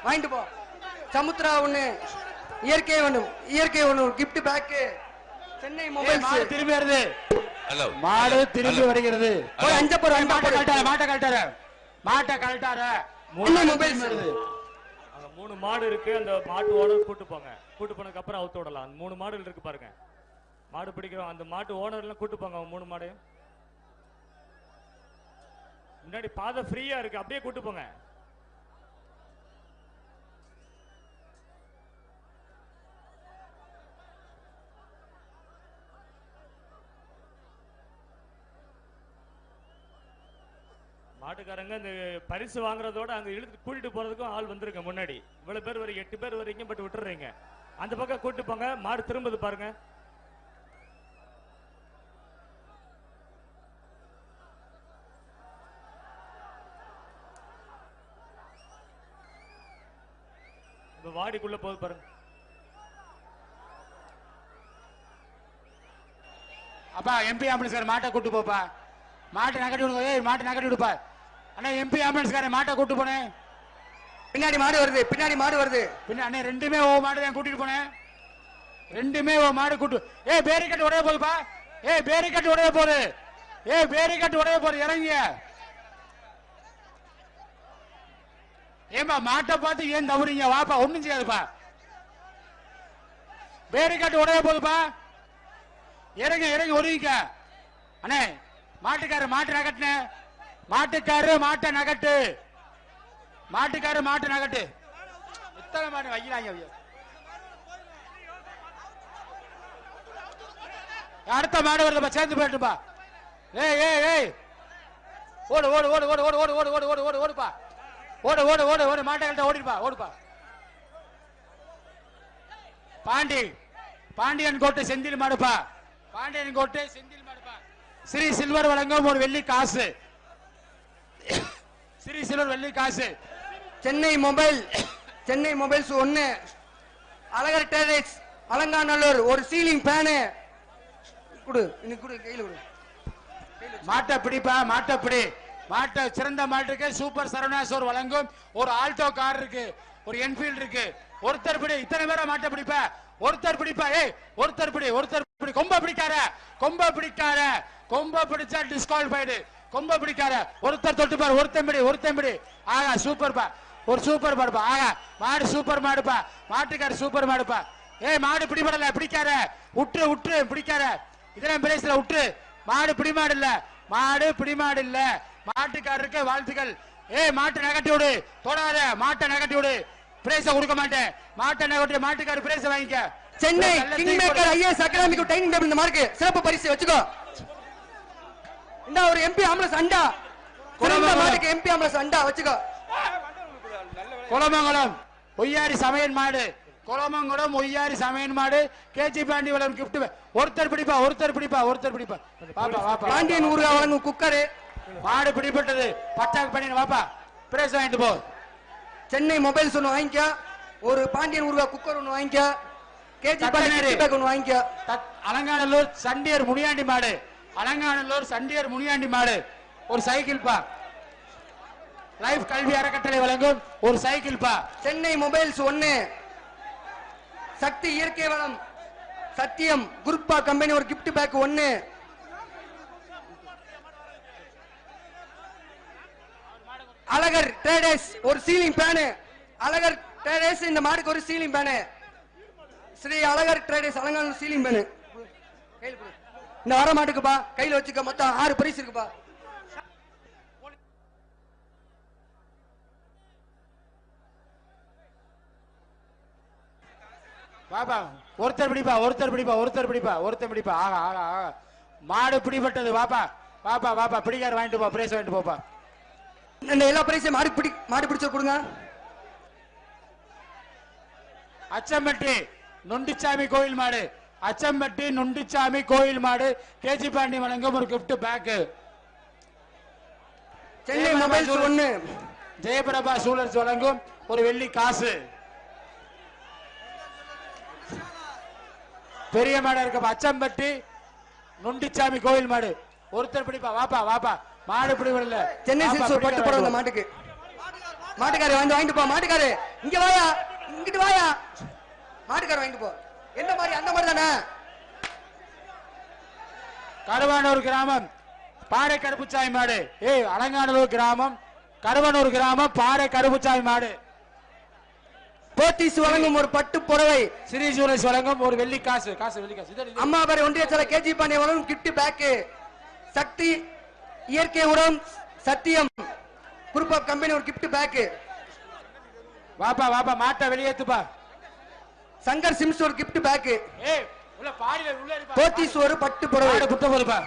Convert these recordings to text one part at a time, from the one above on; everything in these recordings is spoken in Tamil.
வாங்கிட்டு போ. சமுத்திரா ஒண்ணு, இயற்கை ஒண்ணு, இயற்கை ஒண்ணு, கிஃப்ட் பேக். சென்னை மொபைல்ஸ் திரும்பி வருது. மாடு திரும்பி வருகிறது. மாட்டை கழட்டார. சென்னை மொபைல்ஸ் வருது. அங்க 3 மாடு இருக்கு. அந்த மாட்டு ஓனர் கூட்டு போங்க. கூட்டு போனதுக்கு அப்புறம் அவுத்து விடலாம். 3 மாடுகள் இருக்கு பாருங்க. மாடு பிடிக்கிறோம். அந்த மாட்டு ஓனர் எல்லாம் கூட்டு போங்க. 3 மாடையும் முன்னாடி பாதை ஃப்ரீயா இருக்கு. அப்படியே கூட்டு போங்க. மாட்டுக்காரங்க இந்த பரிசு வாங்குறதோட அங்க இழுத்து கூட்டிட்டு போறதுக்கும் ஆள் வந்திருக்க. முன்னாடி இவ்வளவு பேர் வரைக்கும் 8 பேர் வரைக்கும் பட் விட்டுறீங்க. அந்த பக்கம் கூட்டு போங்க. மாடு திரும்புது பாருங்க. வாடிக்குள்ள போகுது பாருங்க. அப்பா எம்பி ஆம்புலன்ஸ்கார மாட்டை கூட்டு போப்பா. மாட்டை நகட்டி விடுங்க. மாட்டை நகட்டி விடுப்பா. அண்ணா எம்பி ஆம்புலன்ஸ்கார மாட்டை கூட்டு போனேன். பின்னாடி மாடு வருது. பின்னாடி மாடு வருது. அண்ணே ரெண்டுமே ஓ மாடு தான் கூட்டிட்டு போனேன். ரெண்டுமே ஓ மாடு கூட்டு. பேரிக்கட்டு உடைய போகுதுப்பா. பேரிக்கட்டு உடைய போகுது. பேரிக்கட்டு உடைய போகுது. இறங்கிய ஏமா மாட்டை பார்த்து ஏன் தவறீங்க? வாப்பா ஒண்ணும் செய்யாதுப்பா. பேரிக்கட்டு உடைய போகுதுப்பா. இறங்க இறங்கி ஒதுங்கிக்க. அண்ணே மாட்டுக்காரு மாட்டு நகட்டுன. மாட்டுக்காரு மாட்டை நகட்டு. மாட்டுக்காரு மாட்டு நகட்டு. இத்தனை மாடு வைக்கிறாங்க. அடுத்த மாடு வருதுப்பா. சேர்ந்து போயிட்டுப்பா. ஓடு ஓடு ஓடு ஓடு ஓடு ஓடு ஓடு ஓடு ஓடு ஓடுப்பா. ஓடு ஓடு ஓடு ஓடு மாட்டை ஓடிப்பா. ஓடுப்பா. பாண்டியன் கோட்டை செந்தில் மாடுப்பா. பாண்டியன் கோட்டை செந்தில் மாடுப்பா. ஸ்ரீ சில்வர் வழங்கும் ஒரு வெள்ளி காசு. ஸ்ரீ சில்வர் வெள்ளி காசு. சென்னை மொபைல்ஸ் 1, அழகர் டேரக்ஸ் அலங்காநல்லூர் ஒரு சீலிங் ஃபேனு. குடு இன்னைக்கு குடு. கையில குடு. மாட்டை பிடிப்பா. மாட்டை பிடி. மாட்டை சிறந்த மாட்டுக்கு சூப்பர் சரவணாசோர் வழங்கும் ஒரு ஆல்டோ கார் இருக்கு. ஒரு என்ஃபீல்டு இருக்கு. ஒருத்தர் பிடி. இத்தனை பேரை மாட்டை பிடிப்ப. ஒருத்தர் பிடிப்பா. ஒருத்தர் பிடி. ஒருத்தர் பிடி. கொம்ப பிடிக்கார. கொம்ப பிடிக்கார. கொம்ப பிடிச்சா டிஸ்குவாலிஃபைடு. கொம்ப பிடிக்கார. ஒருத்தர் தொட்டு பாரு. ஒருத்தன் பிடி. ஒருத்தன் பிடி. ஆகா சூப்பர்பா. ஒரு சூப்பர் மாடுப்பா. ஆகா மாடு சூப்பர் மாடுப்பா. மாட்டுக்கார சூப்பர் மாடுப்பா. மாடு பிடிபடல. பிடிக்கார. உற்று உற்று பிடிக்கார. இதெல்லாம் பிரைஸ்ல உற்று. மாடு பிடிமாடு இல்ல. மாடு பிடிமாடு இல்ல. மாட்டுக்காரருக்கு வாழ்த்துக்கள். மாட்டை நகட்டி விடு. தொடாத. மாட்டை நகட்டி விடு. பிரைஸ கொடுக்க மாட்டேன். மாட்டை நகட்டி மாட்டுக்காரர் பிரைஸ் வாங்கிக்க. சென்னை கிங் மேக்கர் ஐஎஸ் அகாடமிக்கு டைனிங் டேபிள் இந்த மார்க்கு சிறப்பு பரிசு வச்சுக்கோ. இந்த ஒரு எம்பி ஆம்புலன்ஸ் அண்டா. மாட்டுக்கு எம்பி ஆம்புலன்ஸ் அண்டா வச்சுக்கோ. கொலமங்கலம் ஒய்யாரி சமையன் மாடு. கொலமங்கலம் ஒய்யாரி சமையன் மாடு. கேஜி பாண்டி வளம் கிஃப்ட். ஒருத்தர் பிடிப்பா. ஒருத்தர் பிடிப்பா. ஒருத்தர் பிடிப்பா. பாப்பா வாப்பா. பாண்டியன் ஊர்கா வழங்கும் குக்கரு. மாடு பிடிப்பட்டது. பட்டாக்கு பண்ணி வாப்பா. பிரைஸ் வாங்கிட்டு போ. சென்னை மொபைல்ஸ் ஒன்று வாங்கிக்க. ஒரு பாண்டியன் ஊர்கா குக்கர் ஒன்று வாங்கிக்க. கேஜி பாண்டி பேக் ஒன்று வாங்கிக்க. அலங்காநல்லூர் சண்டியர் முனியாண்டி மாடு. அலங்காநல்லூர் சண்டியர் முனியாண்டி மாடு. ஒரு சைக்கிள் பா. லைஃப் கல்வி அறக்கட்டளை வழங்கும் ஒரு சைக்கிள் பா. சென்னை மொபைல்ஸ் 1, சக்தி இயற்கை வளம் சத்தியம் குரூப்பா கம்பெனி ஒரு கிஃப்ட் பேக் 1. அழகர் ட்ரேடர்ஸ் ஒரு சீலிங் ஃபேனு. அழகர் ட்ரேடர்ஸ் இந்த மாடுக்கு ஒரு ceiling fan. Shri Alagar traders Alanganallur ceiling fan. இந்த வர மாட்டுக்குப்பா. கையில வச்சுக்க. மொத்தம் 6 பரிசு இருக்குப்பா. பாப்பா ஒருத்தர் பிடிப்பா. ஒருத்தர் பிடிப்பா. ஒருத்தர் பிடிப்பா. ஒருத்தர் பிடிப்பா. ஆகா ஆகா ஆகா மாடு பிடிபட்டது. வாப்பா வாப்பா வாப்பா. பிடிக்கார வாங்கிட்டு போ. பிரைஸ் வாங்கிட்டு போப்பா. இந்த எல்லா பிரைஸையும் மாடு பிடிச்ச கொடுங்க. அச்சம்பட்டி நொண்டிச்சாமி கோயில் மாடு. அச்சம்பட்டி நொண்டிச்சாமி கோயில் மாடு. கேஜி பாண்டி வழங்கும் ஒரு gift pack. Chennai mobiles 1, Jayaprabha jewels வழங்கும் ஒரு வெள்ளி காசு. பெரிய மாடா இருக்க. அச்சம்பட்டி நொண்டிச்சாமி கோயில் மாடு. ஒருத்தர் பிடிப்பா. வாப்பா வாப்பா. மாடு பிடிவிடல. சென்னை சில்க்ஸ் பட்டு போட மாட்டுக்கு. மாட்டுக்காரு வந்து வாங்கிட்டு போ. மாட்டுக்காரு இங்க வாயா, இங்கிட்டு வாயா. மாட்டுக்காரு வாங்கிட்டு போ. எந்த மாதிரி? அந்த மாதிரி தானே. கருவானூர் கிராமம் பாறை கருப்புச்சாய் மாடு. அலங்காநல்லூர் கிராமம் கருவானூர் கிராமம் பாறை கருப்புச்சாய் மாடு. போத்தீஸ் வழங்கும் ஒரு பட்டு புடவை. ஸ்ரீ ஜுவல்லர்ஸ் வழங்கும் ஒரு வெள்ளி காசு. வெள்ளி காசு. அம்மாபுரம் ஒன்றிய செயலர் கேஜி பாண்டிய வழங்கும் கிஃப்ட் பேக். சக்தி இயற்கை உரம் சத்தியம் குரூப் ஆஃப் கம்பெனி ஒரு கிஃப்ட் பேக். வாப்பா வாப்பா மாட்டை வெளியேத்துப்பா. சங்கர் சிம்ஸ் ஒரு கிஃப்ட் பேக். உள்ள பாடில உள்ள இருப்பா. போத்தீஸ் ஒரு பட்டு புடவை. மாடு குட்ட போதுப்பா.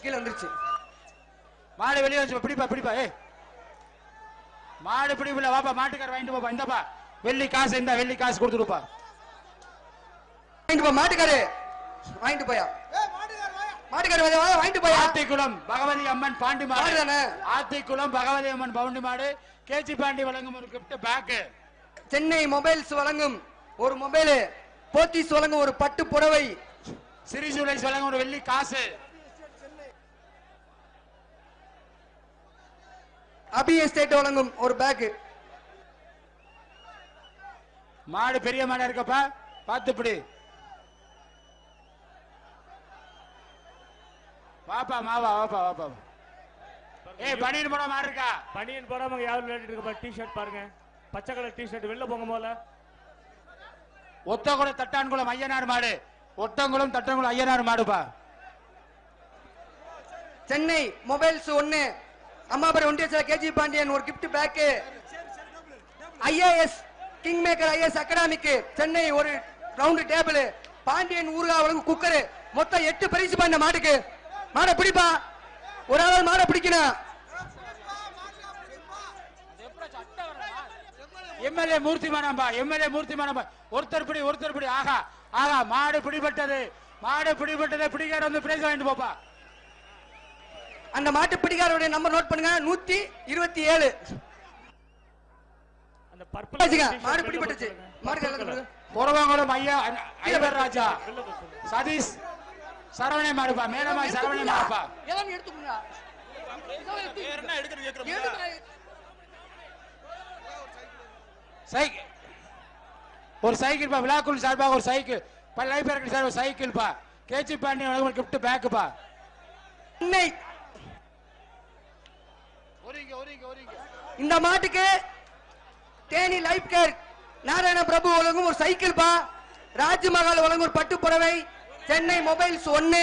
கீழ வந்துருச்சு. மாடு வெளிய வந்து பிடிப்பா. மாடு பிடிப்புல வாப்பா. மாட்டுக்கார வாங்கிட்டு போப்பா. இந்தப்பா வெள்ளி காசு. இந்த வெள்ளி காசு கொடுத்துடுப்பா. வாங்கிட்டு போ. மாட்டுக்காரு வாங்கிட்டு போயா. மாட்டுக்காரு வாங்கிட்டு போயா. ஆத்திக்குளம் பகவதி அம்மன் பாண்டி மாடு தானே. ஆத்திக்குளம் பகவதி அம்மன் பவுண்டி மாடு. கேஜி பாண்டி வழங்கும் ஒரு கிஃப்ட் பேக். சென்னை மொபைல்ஸ் வழங்கும் ஒரு மொபைல். போத்தீஸ் வழங்கும் ஒரு பட்டு புடவை. ஸ்ரீ ஜுவல்லர்ஸ் வழங்கும் ஒரு வெள்ளி காசு. அபி எஸ்டேட் வழங்கும் ஒரு பேக். மாடு பெரிய மாடா இருக்கப்பா, பாத்துப்படி. வாப்பா மாவா வாப்பா வாப்பா. பனியன் போட மாடு இருக்கா? பனியன் போடாம யாரும் விளையாடிட்டு இருக்கப்பா. டி-ஷர்ட் பாருங்க, பச்சை கலர் டி-ஷர்ட். வெளில போங்க போல. ஒத்தகுளம் தட்டான்குளம் ஐயனார் மாடு. ஒட்டங்குளம் தட்டான்குளம் ஐயனார் மாடுப்பா. சென்னை மொபைல்ஸ் 1 அம்மாபுரம் ஒன்றிய செயலர் கேஜி பாண்டியன் ஒரு gift pack. IAS king maker IAS அகாடமிக்கு சென்னை ஒரு ரவுண்ட் டேபிள். பாண்டியன் ஊர்கா வழங்கும் குக்கர். மொத்தம் 8 பரிசு பண்ண மாட்டுக்கு. மாடை பிடிப்பா. ஒரு ஆள் மாடை பிடிக்கணும். எம்எல்ஏ மூர்த்தி மானம்பா. எம்எல்ஏ மூர்த்தி மானம்பா. ஒருத்தர் பிடி. ஆகா ஆகா மாடு பிடிபட்டது. பிடிக்கார வந்து பிரைஸ் வாங்கிட்டு போப்பா. அந்த மாட்டு பிடிக்காரோட நம்பர் நோட் பண்ணுங்க. 127. அந்த பர்பிள் மாடு பிடிபட்டுச்சு. மாடு புறவாங்குளம் ஐயா ஐவர் ராஜா சதீஷ் சரவணை மாடுப்பா. மேலமாய் சரவணை மாடுப்பா. ஒரு சைக்கிள் பா. விழாக்குள் சார்பாக ஒரு சைக்கிள். லைஃப் சார் ஒரு சைக்கிள் பா. கேச்சி பாண்டி ஒரு கிஃப்ட் பேக் பா. இந்த மாட்டுக்கு தேனி லைஃப் கேர் நாராயண பிரபு வழங்கும் ஒரு சைக்கிள் பா. ராஜ்மஹால் வழங்கும் ஒரு பட்டு புடவை. சென்னை மொபைல்ஸ் 1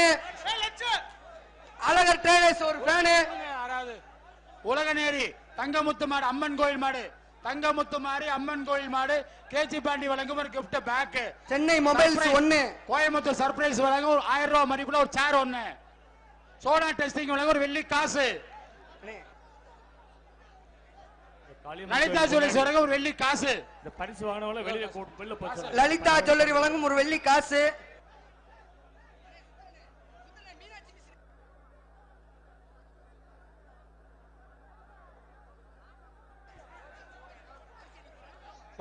அழகர் ட்ரேடர்ஸ் ஒரு ஃபேனு. உலகநேரி தங்கமுத்து மாடு அம்மன் கோயில் மாடு. தங்கமுத்து மாடு அம்மன் கோயில் மாடு. கேஜி பாண்டி வழங்கும் ஒரு gift pack. Chennai mobiles 1 Coimbatore surprise வழங்கும் ஒரு 1000 ரூபாய் மதிப்புள்ள ஒரு சேர் 1. சோனா டெஸ்டிங் வழங்கும் ஒரு வெள்ளி காசு. லலிதா ஜுவல்லர்ஸ் வழங்கும் ஒரு வெள்ளி காசு. இந்த பரிசு வாங்கினவங்கள வெளில போச்சு. லலிதா ஜுவல்லரி வழங்கும் ஒரு வெள்ளி காசு.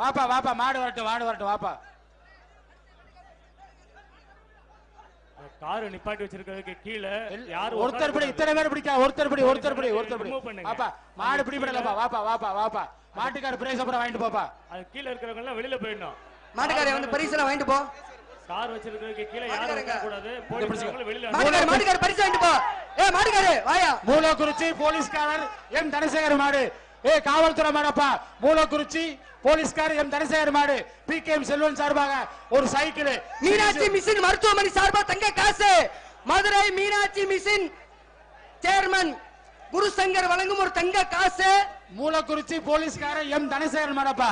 வாப்பா மாடு வரட்டும் வாப்பா. கார் நிப்பாட்டி வச்சிருக்கிறதுக்கு கீழ யார் ஒருத்தர் படி. இத்தனை பேர் பிடிக்கா. ஒருத்தர் படி. வாப்பா மாடு பிடிபடலப்பா. வாப்பா மாட்டுக்கார பிரைஸ் அப்புறம் வாங்கிட்டு போப்பா. அது கீழ இருக்கிறவங்க எல்லாம் வெளியில போயிடணும். மாட்டுக்காரே வந்து பரிசு வாங்கிட்டு போ. கார் வச்சிருக்கிறதுக்கு கீழ யாரும் இருக்க கூடாது. போலீஸ்காரங்க வெளியில. மாட்டுக்கார பரிசு வாங்கிட்டு போ. மாட்டுக்காரே வாயா. மூலக்குறிச்சி போலீஸ்காரர் எம் தனசேகர் மாடு. காவல்துறை மாடப்பா. மூலக்குறிச்சி போலீஸ்காரர் எம் தனசேகர் மாடு. பிகேஎம் செல்வன் சார்பாக ஒரு சைக்கிள். மீனாட்சி மிஷின் மருத்துவமனை சார்பாக தங்க காசு. மதுரை மீனாட்சி மிஷின் சேர்மன் குருசங்கர் வழங்கும் ஒரு தங்க காசு. மூலக்குறிச்சி போலீஸ்காரர் எம் தனசேகர் மாடப்பா.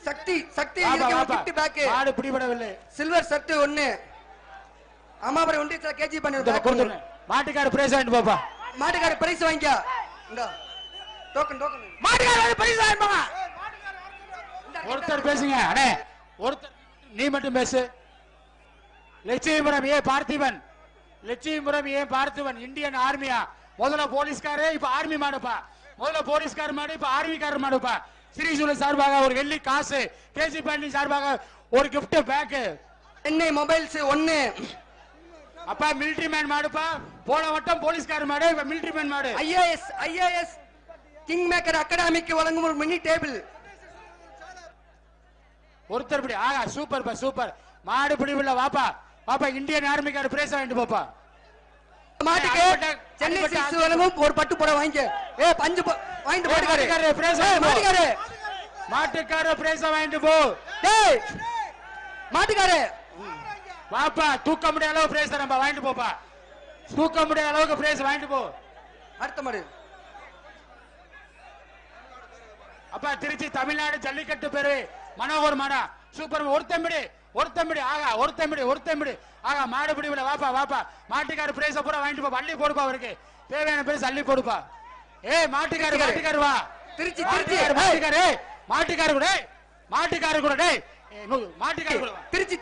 சக்தி கிஃப்ட் பேக். மாடு பிடிபடவில்லை. சில்வர் சர்ட் 1 அம்மாபுரம் ஒன்றிய கேஜி பண்ணி. மாட்டுக்கார பிரைஸ் வாங்கிட்டு போப்பா. மாட்டுக்கார பிரைஸ் வாங்கிக்க. இந்த டோக்கன் மாட்டுக்கார பிரைஸ் வாங்கிப்பாங்க. ஒருத்தர் பேசுங்க. அண்ணே ஒருத்தர் நீ மட்டும் பேசு. லட்சுமிபுரம் பார்த்திபன் இந்தியன் ஆர்மியா. முதல்ல போலீஸ்காரே இப்ப ஆர்மி மாடுப்பா. முதல்ல போலீஸ்கார மாடு இப்ப ஆர்மிக்காரர் மாடுப்பா. ஸ்ரீசூல சார்பாக ஒரு வெள்ளி காசு. கேஜி பாண்டி சார்பாக ஒரு கிஃப்ட் பேக். சென்னை மொபைல்ஸ் 1 அப்பா மிலிட்டரி மேன் மாடுப்பா. போன வட்டம் போலீஸ்கார மாடு இப்ப மிலிட்டரி மேன் மாடு. ஐஏஎஸ் கிங் மேக்கர் அகாடமிக்கு வழங்கும் ஒரு மினி டேபிள். ஒருத்தர் பிடி. ஆகா சூப்பர் பா சூப்பர். மாடு பிடிவில்ல வாப்பா வாப்பா. இந்தியன் ஆர்மிக்கார பிரைஸ் வாங்கிட்டு போப்பா. மாட்டுக்கு சென்னை சில்க்ஸ் வழங்கும் ஒரு பட்டு புடவை வாங்கிக்க. பஞ்சு வாங்கிட்டு மாட்டுக்காரர் பிரைஸ் மாட்டுக்காரே மாட்டுக்காரர் பிரைஸ் வாங்கிட்டு போ. டேய் மாட்டுக்காரே வாப்பா தூக்க முடியாத அளவு பிரைஸ் தரேன்பா வாங்கிட்டு போப்பா. தூக்க முடியாத அளவுக்கு பிரைஸ் வாங்கிட்டு போ. அடுத்த மாடு அப்பா திருச்சி தமிழ்நாடு ஜல்லிக்கட்டு பேரு மனோகர் மாடா சூப்பர். ஒருத்தம்பிடி ஆகா ஒருத்தம்பிடி ஆகா மாடு பிடிவில வாப்பா வாப்பா. மாட்டுக்கார பிரைஸ் பூரா வாங்கிட்டு போ. அள்ளி போடுப்பா அவருக்கு தேவையான பிரைஸ் அள்ளி போடுப்பா. மாட்டுக்காரு வா. திருச்சி மாட்டுக்காரு கூட மாட்டுக்காரு கூட திருச்சி